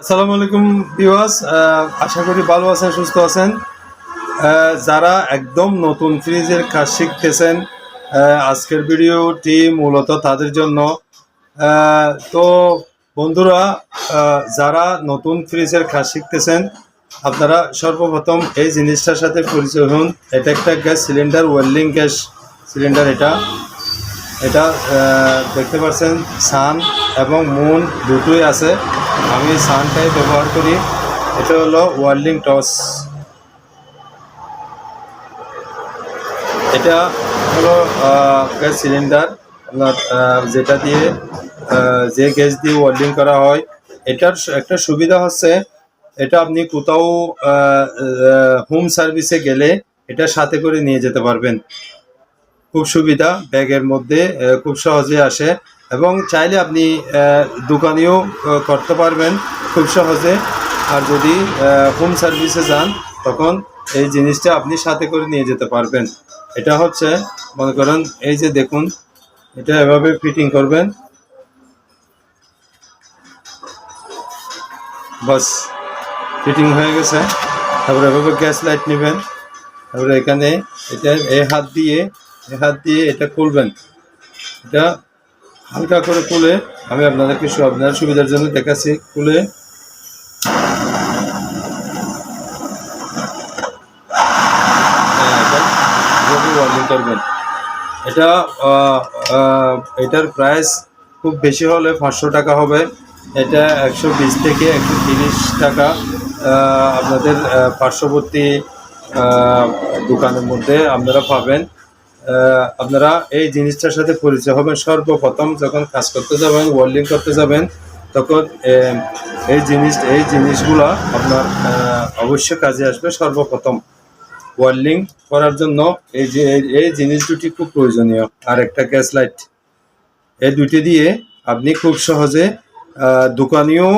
আসসালামু আলাইকুম ভিউয়ার্স, আশা করি ভালো আছেন, সুস্থ আছেন। যারা একদম নতুন ফ্রিজের কাজ শিখতেছেন, আজকের ভিডিওটি মূলত তাদের জন্য। তো বন্ধুরা, যারা নতুন ফ্রিজের কাজ শিখতেছেন, আপনারা সর্বপ্রথম এই জিনিসটার সাথে পরিচয় হন। এটা একটা gas cylinder, welding gas cylinder. এটা দেখতে পাচ্ছেন সান এবং মুন দুটোই আছে। আমি সানটাই ব্যবহার করি। এটা হলো ওয়েল্ডিং টস। এটা হলো গ্যাস সিলিন্ডার, আপনার যেটা দিয়ে যে গ্যাস দিয়ে ওয়েল্ডিং করা হয়। এটার একটা সুবিধা হচ্ছে, এটা আপনি কোথাও হোম সার্ভিসে গেলে এটা সাথে করে নিয়ে যেতে পারবেন। খুব সুবিধা, ব্যাগের মধ্যে খুব সহজে আসে এবং চাইলে আপনি দোকানেও করতে পারবেন খুব সহজে। আর যদি হোম সার্ভিসে যান তখন এই জিনিসটা আপনি সাথে করে নিয়ে যেতে পারবেন। এটা হচ্ছে, মনে করেন এই যে দেখুন, এটা এভাবে ফিটিং করবেন, বাস ফিটিং হয়ে গেছে। তারপরে এভাবে গ্যাস লাইট নেবেন, তারপরে এখানে এটা এই হাত দিয়ে এটা খুলবেন। এটা হালকা করে খুলে আমি আপনাদেরকে আপনার সুবিধার জন্য দেখাচ্ছি। খুলে ওয়েল্ডিং করবেন। এটা এটার প্রাইস খুব বেশি হলে 500 টাকা হবে। এটা 120 থেকে 130 টাকা আপনাদের পার্শ্ববর্তী দোকানের মধ্যে আপনারা পাবেন। আপনারা এই জিনিসটার সাথে পরিচয় হবেন সর্বপ্রথম যখন কাজ করতে যাবেন, ওয়েল্ডিং করতে যাবেন, তখন এই জিনিসগুলো আপনার অবশ্যই কাজে আসবে। সর্বপ্রথম ওয়েল্ডিং করার জন্য এই জিনিস দুটি খুব প্রয়োজনীয়। আর একটা গ্যাস লাইট, এই দুটি দিয়ে আপনি খুব সহজে দোকানেও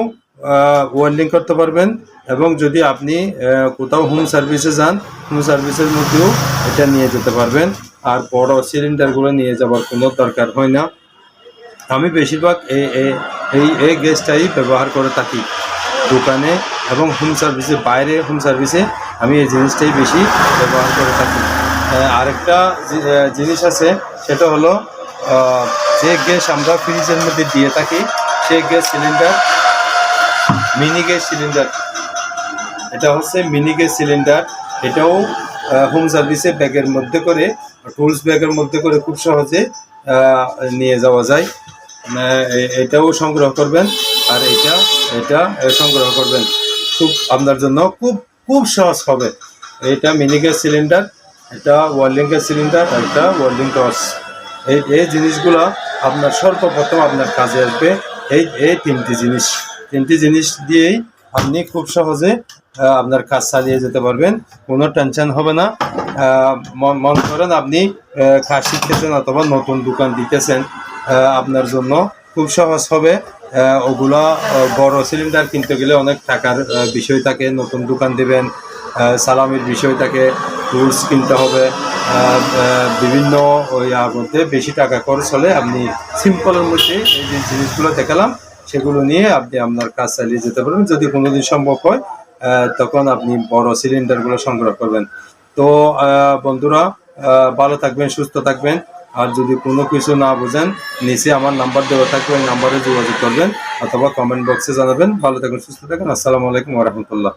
ওয়েল্ডিং করতে পারবেন এবং যদি আপনি কোথাও হোম সার্ভিসে যান, হোম সার্ভিসের মধ্যেও এটা নিয়ে যেতে পারবেন। আর বড় সিলিন্ডারগুলো নিয়ে যাওয়ার কোনো দরকার হয় না। আমি বেশিরভাগ এই গ্যাসটাই ব্যবহার করে থাকি দোকানে এবং হোম সার্ভিসে। বাইরে হোম সার্ভিসে আমি এই জিনিসটাই বেশি ব্যবহার করে থাকি। আরেকটা জিনিস আছে, সেটা হলো যে গ্যাস আমরা ফ্রিজের মধ্যে দিয়ে থাকি, সেই gas cylinder mini gas cylinder. এটা হচ্ছে মিনি গ্যাস সিলিন্ডার। এটাও হোম সার্ভিসে ব্যাগের মধ্যে করে, টুলস ব্যাগের মধ্যে করে খুব সহজে নিয়ে যাওয়া যায়। এটাও সংগ্রহ করবেন আর এটা সংগ্রহ করবেন, খুব আপনার জন্য খুব সহজ হবে। এটা মিনি গ্যাস সিলিন্ডার, এটা ওয়েল্ডিং গ্যাস সিলিন্ডার, আর এটা ওয়েল্ডিং টর্চ। এই জিনিসগুলো আপনার সর্বপ্রথম আপনার কাজে আসবে। এই তিনটি জিনিস দিয়েই আপনি খুব সহজে আপনার কাজ চালিয়ে যেতে পারবেন, কোনো টেনশন হবে না। মনে করেন আপনি কাজ শিখতেছেন অথবা নতুন দোকান দিতেছেন, আপনার জন্য খুব সহজ হবে। ওগুলা বড় সিলিন্ডার কিনতে গেলে অনেক টাকার বিষয় থাকে, নতুন দোকান দেবেন, সালামির বিষয় থাকে, টুলস কিনতে হবে, বিভিন্ন ইয়ার মধ্যে বেশি টাকা খরচ হলে আপনি সিম্পলের মধ্যে এই যে জিনিসগুলো দেখালাম সেগুলো নিয়ে আপনি আপনার কাজ চালিয়ে যেতে পারবেন। যদি কোনোদিন সম্ভব হয় তখন আপনি বড় সিলিন্ডারগুলো সংগ্রহ করবেন। তো বন্ধুরা, ভালো থাকবেন, সুস্থ থাকবেন। আর যদি কোনো কিছু না বোঝেন, নিচে আমার নাম্বার দেওয়া থাকবে, ওই নাম্বারে যোগাযোগ করবেন অথবা কমেন্ট বক্সে জানাবেন। ভালো থাকবেন, সুস্থ থাকবেন। আসসালামু আলাইকুম ওয়া রাহমাতুল্লাহ।